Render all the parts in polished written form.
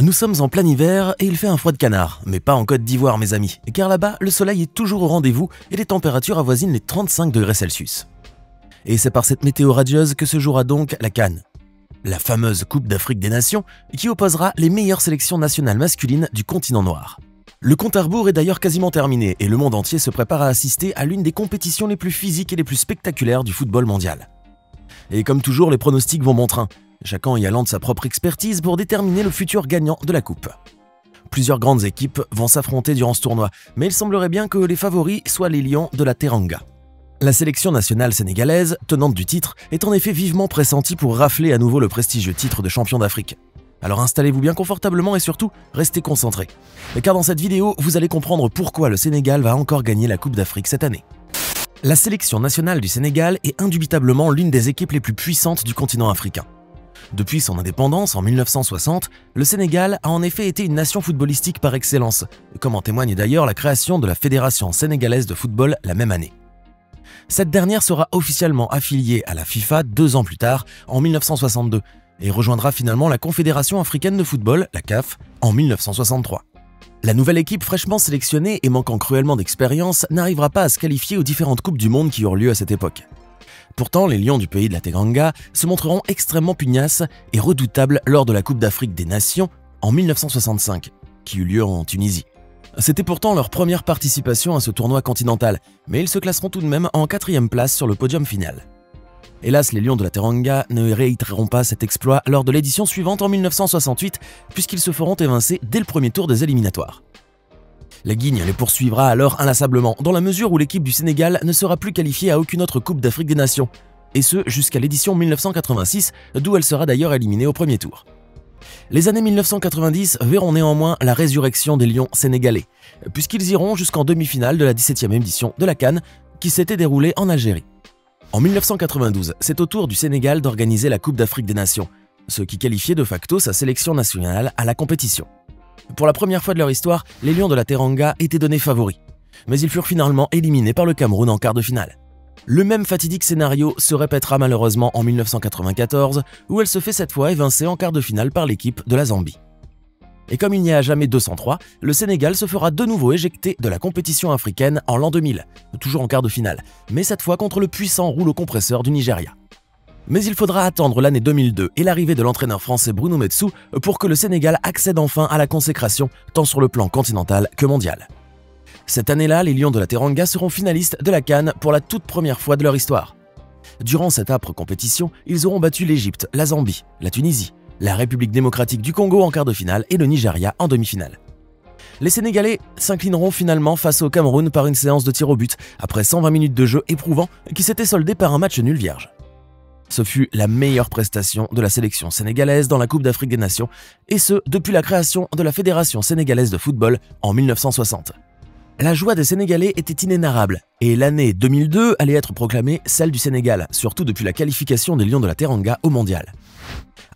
Nous sommes en plein hiver et il fait un froid de canard, mais pas en Côte d'Ivoire mes amis, car là-bas le soleil est toujours au rendez-vous et les températures avoisinent les 35 degrés Celsius. Et c'est par cette météo radieuse que se jouera donc la CAN, la fameuse Coupe d'Afrique des Nations qui opposera les meilleures sélections nationales masculines du continent noir. Le compte à rebours est d'ailleurs quasiment terminé et le monde entier se prépare à assister à l'une des compétitions les plus physiques et les plus spectaculaires du football mondial. Et comme toujours, les pronostics vont bon train, chacun y allant de sa propre expertise pour déterminer le futur gagnant de la coupe. Plusieurs grandes équipes vont s'affronter durant ce tournoi, mais il semblerait bien que les favoris soient les Lions de la Teranga. La sélection nationale sénégalaise, tenante du titre, est en effet vivement pressentie pour rafler à nouveau le prestigieux titre de champion d'Afrique. Alors installez-vous bien confortablement et surtout, restez concentrés. Car dans cette vidéo, vous allez comprendre pourquoi le Sénégal va encore gagner la Coupe d'Afrique cette année. La sélection nationale du Sénégal est indubitablement l'une des équipes les plus puissantes du continent africain. Depuis son indépendance en 1960, le Sénégal a en effet été une nation footballistique par excellence, comme en témoigne d'ailleurs la création de la Fédération sénégalaise de football la même année. Cette dernière sera officiellement affiliée à la FIFA 2 ans plus tard, en 1962, et rejoindra finalement la Confédération africaine de football, la CAF, en 1963. La nouvelle équipe fraîchement sélectionnée et manquant cruellement d'expérience n'arrivera pas à se qualifier aux différentes coupes du monde qui eurent lieu à cette époque. Pourtant, les Lions du pays de la Teranga se montreront extrêmement pugnaces et redoutables lors de la Coupe d'Afrique des Nations en 1965, qui eut lieu en Tunisie. C'était pourtant leur première participation à ce tournoi continental, mais ils se classeront tout de même en 4e place sur le podium final. Hélas, les Lions de la Teranga ne réitéreront pas cet exploit lors de l'édition suivante en 1968, puisqu'ils se feront évincer dès le premier tour des éliminatoires. La guigne les poursuivra alors inlassablement, dans la mesure où l'équipe du Sénégal ne sera plus qualifiée à aucune autre Coupe d'Afrique des Nations, et ce jusqu'à l'édition 1986, d'où elle sera d'ailleurs éliminée au premier tour. Les années 1990 verront néanmoins la résurrection des Lions sénégalais, puisqu'ils iront jusqu'en demi-finale de la 17e édition de la CAN, qui s'était déroulée en Algérie. En 1992, c'est au tour du Sénégal d'organiser la Coupe d'Afrique des Nations, ce qui qualifiait de facto sa sélection nationale à la compétition. Pour la première fois de leur histoire, les Lions de la Teranga étaient donnés favoris, mais ils furent finalement éliminés par le Cameroun en quart de finale. Le même fatidique scénario se répétera malheureusement en 1994, où elle se fait cette fois évincer en quart de finale par l'équipe de la Zambie. Et comme il n'y a jamais 203, le Sénégal se fera de nouveau éjecter de la compétition africaine en l'an 2000, toujours en quart de finale, mais cette fois contre le puissant rouleau compresseur du Nigeria. Mais il faudra attendre l'année 2002 et l'arrivée de l'entraîneur français Bruno Metsu pour que le Sénégal accède enfin à la consécration, tant sur le plan continental que mondial. Cette année-là, les Lions de la Teranga seront finalistes de la CAN pour la toute première fois de leur histoire. Durant cette âpre compétition, ils auront battu l'Égypte, la Zambie, la Tunisie, la République démocratique du Congo en quart de finale et le Nigeria en demi-finale. Les Sénégalais s'inclineront finalement face au Cameroun par une séance de tir au but, après 120 minutes de jeu éprouvant qui s'était soldé par un match nul vierge. Ce fut la meilleure prestation de la sélection sénégalaise dans la Coupe d'Afrique des Nations, et ce, depuis la création de la Fédération sénégalaise de football en 1960. La joie des Sénégalais était inénarrable, et l'année 2002 allait être proclamée celle du Sénégal, surtout depuis la qualification des Lions de la Teranga au mondial.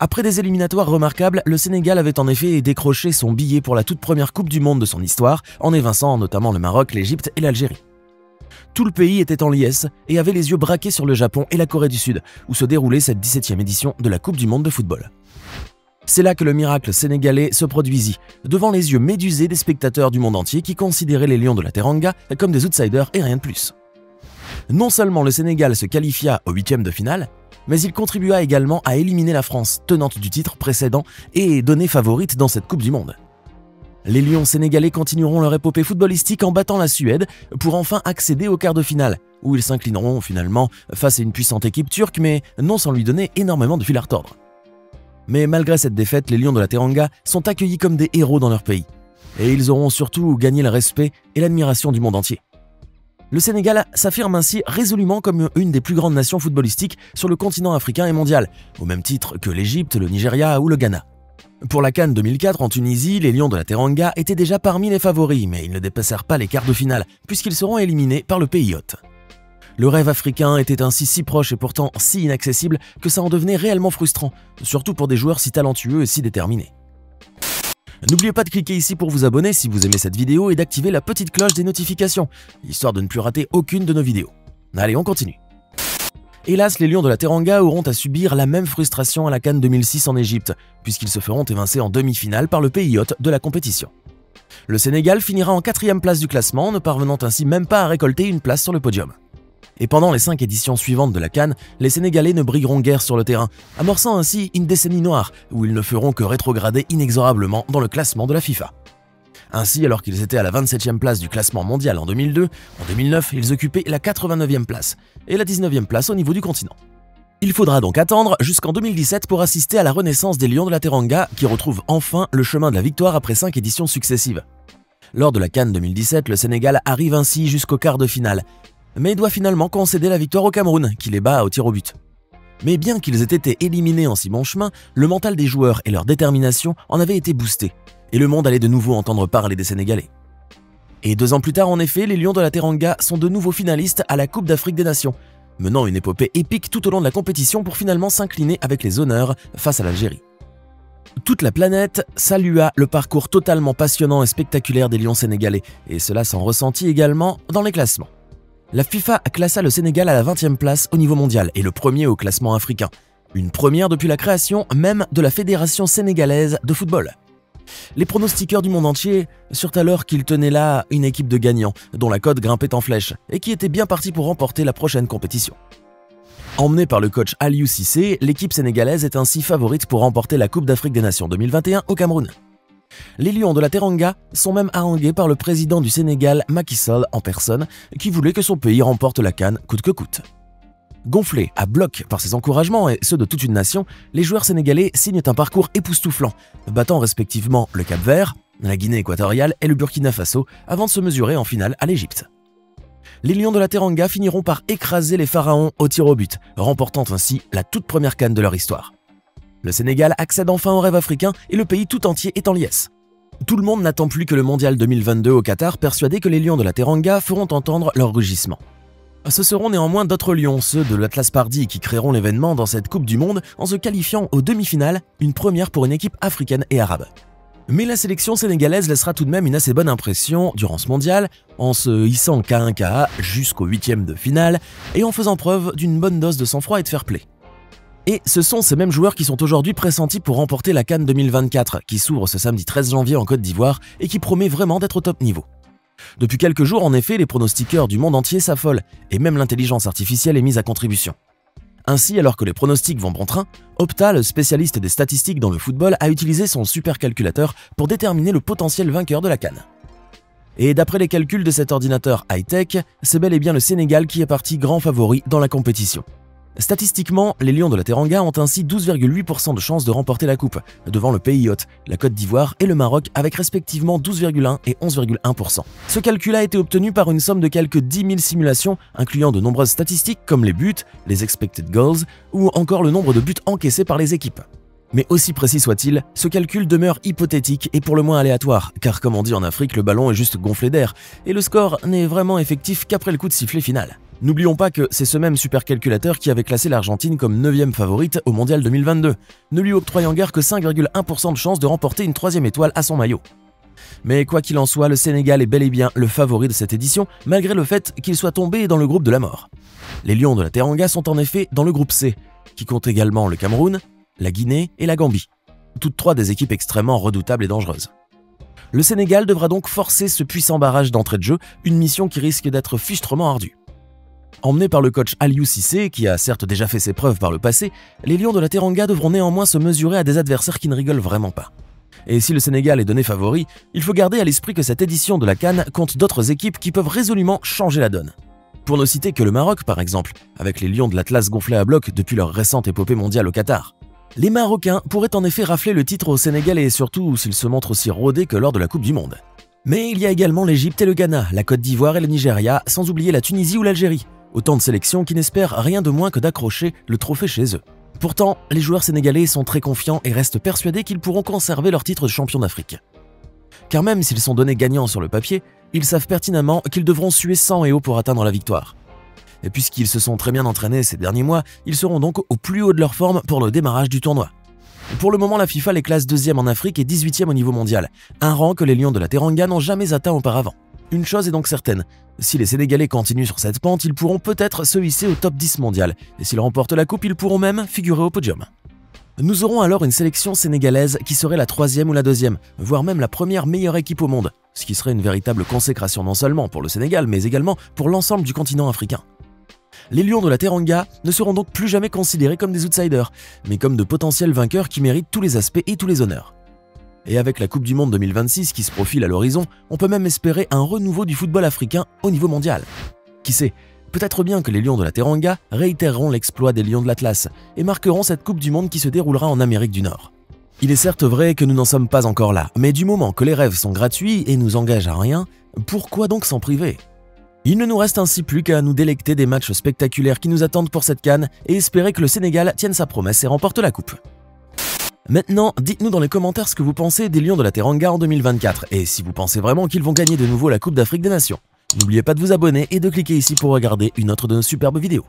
Après des éliminatoires remarquables, le Sénégal avait en effet décroché son billet pour la toute première Coupe du Monde de son histoire, en évinçant notamment le Maroc, l'Égypte et l'Algérie. Tout le pays était en liesse et avait les yeux braqués sur le Japon et la Corée du Sud, où se déroulait cette 17e édition de la Coupe du Monde de football. C'est là que le miracle sénégalais se produisit, devant les yeux médusés des spectateurs du monde entier qui considéraient les Lions de la Teranga comme des outsiders et rien de plus. Non seulement le Sénégal se qualifia au 8e de finale, mais il contribua également à éliminer la France, tenante du titre précédent et donnée favorite dans cette Coupe du Monde. Les Lions sénégalais continueront leur épopée footballistique en battant la Suède pour enfin accéder au quart de finale, où ils s'inclineront finalement face à une puissante équipe turque, mais non sans lui donner énormément de fil à retordre. Mais malgré cette défaite, les Lions de la Teranga sont accueillis comme des héros dans leur pays, et ils auront surtout gagné le respect et l'admiration du monde entier. Le Sénégal s'affirme ainsi résolument comme une des plus grandes nations footballistiques sur le continent africain et mondial, au même titre que l'Égypte, le Nigeria ou le Ghana. Pour la CAN 2004 en Tunisie, les Lions de la Teranga étaient déjà parmi les favoris, mais ils ne dépassèrent pas les quarts de finale, puisqu'ils seront éliminés par le pays hôte. Le rêve africain était ainsi si proche et pourtant si inaccessible que ça en devenait réellement frustrant, surtout pour des joueurs si talentueux et si déterminés. N'oubliez pas de cliquer ici pour vous abonner si vous aimez cette vidéo et d'activer la petite cloche des notifications, histoire de ne plus rater aucune de nos vidéos. Allez, on continue. Hélas, les Lions de la Teranga auront à subir la même frustration à la CAN 2006 en Égypte, puisqu'ils se feront évincer en demi-finale par le pays hôte de la compétition. Le Sénégal finira en 4e place du classement, ne parvenant ainsi même pas à récolter une place sur le podium. Et pendant les 5 éditions suivantes de la CAN, les Sénégalais ne brilleront guère sur le terrain, amorçant ainsi une décennie noire où ils ne feront que rétrograder inexorablement dans le classement de la FIFA. Ainsi, alors qu'ils étaient à la 27e place du classement mondial en 2002, en 2009, ils occupaient la 89e place et la 19e place au niveau du continent. Il faudra donc attendre jusqu'en 2017 pour assister à la renaissance des Lions de la Teranga qui retrouvent enfin le chemin de la victoire après 5 éditions successives. Lors de la CAN 2017, le Sénégal arrive ainsi jusqu'au quart de finale, mais doit finalement concéder la victoire au Cameroun, qui les bat au tir au but. Mais bien qu'ils aient été éliminés en si bon chemin, le mental des joueurs et leur détermination en avaient été boostés, et le monde allait de nouveau entendre parler des Sénégalais. Et 2 ans plus tard, en effet, les Lions de la Teranga sont de nouveau finalistes à la Coupe d'Afrique des Nations, menant une épopée épique tout au long de la compétition pour finalement s'incliner avec les honneurs face à l'Algérie. Toute la planète salua le parcours totalement passionnant et spectaculaire des Lions sénégalais, et cela s'en ressentit également dans les classements. La FIFA classa le Sénégal à la 20e place au niveau mondial et le premier au classement africain, une première depuis la création même de la Fédération sénégalaise de football. Les pronostiqueurs du monde entier surent alors qu'ils tenaient là une équipe de gagnants, dont la cote grimpait en flèche et qui était bien partie pour remporter la prochaine compétition. Emmenée par le coach Aliou Cissé, l'équipe sénégalaise est ainsi favorite pour remporter la Coupe d'Afrique des Nations 2021 au Cameroun. Les Lions de la Teranga sont même harangués par le président du Sénégal, Macky Sall en personne, qui voulait que son pays remporte la CAN coûte que coûte. Gonflés à bloc par ces encouragements et ceux de toute une nation, les joueurs sénégalais signent un parcours époustouflant, battant respectivement le Cap-Vert, la Guinée équatoriale et le Burkina Faso avant de se mesurer en finale à l'Égypte. Les Lions de la Teranga finiront par écraser les Pharaons au tir au but, remportant ainsi la toute première CAN de leur histoire. Le Sénégal accède enfin au rêve africain et le pays tout entier est en liesse. Tout le monde n'attend plus que le mondial 2022 au Qatar, persuadé que les Lions de la Teranga feront entendre leur rugissement. Ce seront néanmoins d'autres Lions, ceux de l'Atlas Pardy, qui créeront l'événement dans cette Coupe du Monde en se qualifiant aux demi-finales, une première pour une équipe africaine et arabe. Mais la sélection sénégalaise laissera tout de même une assez bonne impression durant ce mondial, en se hissant K1-KA jusqu'au 8e de finale et en faisant preuve d'une bonne dose de sang-froid et de fair-play. Et ce sont ces mêmes joueurs qui sont aujourd'hui pressentis pour remporter la CAN 2024, qui s'ouvre ce samedi 13 janvier en Côte d'Ivoire et qui promet vraiment d'être au top niveau. Depuis quelques jours, en effet, les pronostiqueurs du monde entier s'affolent, et même l'intelligence artificielle est mise à contribution. Ainsi, alors que les pronostics vont bon train, Opta, le spécialiste des statistiques dans le football, a utilisé son supercalculateur pour déterminer le potentiel vainqueur de la CAN. Et d'après les calculs de cet ordinateur high-tech, c'est bel et bien le Sénégal qui est parti grand favori dans la compétition. Statistiquement, les Lions de la Teranga ont ainsi 12,8% de chances de remporter la coupe, devant le pays hôte, la Côte d'Ivoire et le Maroc avec respectivement 12,1 et 11,1%. Ce calcul a été obtenu par une somme de quelques 10 000 simulations, incluant de nombreuses statistiques comme les buts, les expected goals ou encore le nombre de buts encaissés par les équipes. Mais aussi précis soit-il, ce calcul demeure hypothétique et pour le moins aléatoire, car comme on dit en Afrique, le ballon est juste gonflé d'air, et le score n'est vraiment effectif qu'après le coup de sifflet final. N'oublions pas que c'est ce même supercalculateur qui avait classé l'Argentine comme 9e favorite au Mondial 2022, ne lui octroyant guère que 5,1% de chance de remporter une 3e étoile à son maillot. Mais quoi qu'il en soit, le Sénégal est bel et bien le favori de cette édition, malgré le fait qu'il soit tombé dans le groupe de la mort. Les Lions de la Teranga sont en effet dans le groupe C, qui compte également le Cameroun, la Guinée et la Gambie, toutes 3 des équipes extrêmement redoutables et dangereuses. Le Sénégal devra donc forcer ce puissant barrage d'entrée de jeu, une mission qui risque d'être fichtrement ardue. Emmenés par le coach Aliou Cissé, qui a certes déjà fait ses preuves par le passé, les Lions de la Teranga devront néanmoins se mesurer à des adversaires qui ne rigolent vraiment pas. Et si le Sénégal est donné favori, il faut garder à l'esprit que cette édition de la CAN compte d'autres équipes qui peuvent résolument changer la donne. Pour ne citer que le Maroc par exemple, avec les Lions de l'Atlas gonflés à bloc depuis leur récente épopée mondiale au Qatar. Les Marocains pourraient en effet rafler le titre au Sénégal et surtout s'ils se montrent aussi rodés que lors de la Coupe du Monde. Mais il y a également l'Égypte et le Ghana, la Côte d'Ivoire et le Nigeria, sans oublier la Tunisie ou l'Algérie. Autant de sélections qui n'espèrent rien de moins que d'accrocher le trophée chez eux. Pourtant, les joueurs sénégalais sont très confiants et restent persuadés qu'ils pourront conserver leur titre de champion d'Afrique. Car même s'ils sont donnés gagnants sur le papier, ils savent pertinemment qu'ils devront suer sang et eau pour atteindre la victoire. Et puisqu'ils se sont très bien entraînés ces derniers mois, ils seront donc au plus haut de leur forme pour le démarrage du tournoi. Pour le moment, la FIFA les classe 2e en Afrique et 18e au niveau mondial, un rang que les Lions de la Teranga n'ont jamais atteint auparavant. Une chose est donc certaine, si les Sénégalais continuent sur cette pente, ils pourront peut-être se hisser au top 10 mondial, et s'ils remportent la coupe, ils pourront même figurer au podium. Nous aurons alors une sélection sénégalaise qui serait la 3e ou la 2e, voire même la première meilleure équipe au monde, ce qui serait une véritable consécration non seulement pour le Sénégal, mais également pour l'ensemble du continent africain. Les Lions de la Teranga ne seront donc plus jamais considérés comme des outsiders, mais comme de potentiels vainqueurs qui méritent tous les aspects et tous les honneurs. Et avec la Coupe du Monde 2026 qui se profile à l'horizon, on peut même espérer un renouveau du football africain au niveau mondial. Qui sait, peut-être bien que les Lions de la Teranga réitéreront l'exploit des Lions de l'Atlas et marqueront cette Coupe du Monde qui se déroulera en Amérique du Nord. Il est certes vrai que nous n'en sommes pas encore là, mais du moment que les rêves sont gratuits et nous engagent à rien, pourquoi donc s'en priver ? Il ne nous reste ainsi plus qu'à nous délecter des matchs spectaculaires qui nous attendent pour cette CAN et espérer que le Sénégal tienne sa promesse et remporte la coupe. Maintenant, dites-nous dans les commentaires ce que vous pensez des Lions de la Teranga en 2024 et si vous pensez vraiment qu'ils vont gagner de nouveau la Coupe d'Afrique des Nations. N'oubliez pas de vous abonner et de cliquer ici pour regarder une autre de nos superbes vidéos.